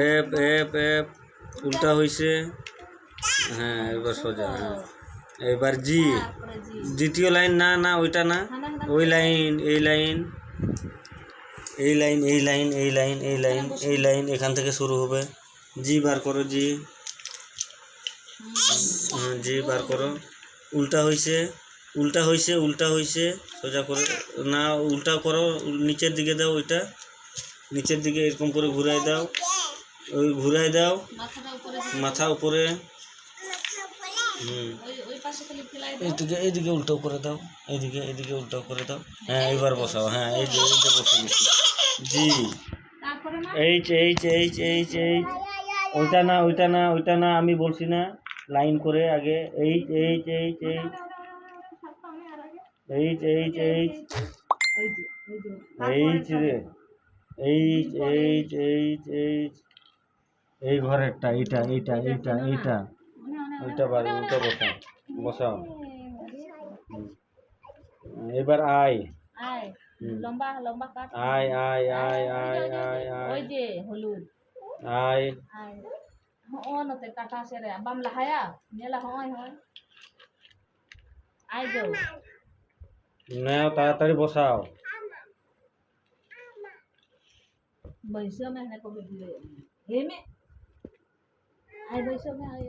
F F F উল্টা হয়েছে। হ্যাঁ এবার সোজা। হ্যাঁ এবার জি, দ্বিতীয় লাইন না না ওইটা না, ওই লাইন এই লাইন এই লাইন এই লাইন এই লাইন এই লাইন এই লাইন এখান থেকে শুরু হবে। জি বার করো জি। হ্যাঁ জি বার করো। উল্টা হয়েছে উল্টা হয়েছে উল্টা হয়েছে, সোজা করে না উল্টা করো, নিচের দিকে দাও, ওইটা নিচের দিকে এরকম করে ঘুরাই দাও, ওই ঘুরাই দাও, মাথা উপরে। এইদিকে এইদিকে উল্টো করে দাও, এইদিকে এইদিকে উল্টো করে দাও। হ্যাঁ এবার বসাও। হ্যাঁ এই যে বসে গেছি। G H H H H H, ওইটা না ওইটা না ওইটা না, আমি বলছি না, লাইন করে আগে H H H H H H H H রে এইচ এইচ এইচ এইচ, এই ঘরেরটা এইটা এইটা এইটা এইটা ওইটা বাড়ি ওইটা বসাও বসাও। এবার আয় লম্বা লম্বা কাট, আয় আয় আয় আয় আয় আয় ওই যে হলুদ আয় আয় হon নতে কাটা সেরে বাম লাহায়া নেলা হয় হয় আই যাও নাও তাড়াতাড়ি বসাও। बैसो में है को दिले हे में आई बैसो में आई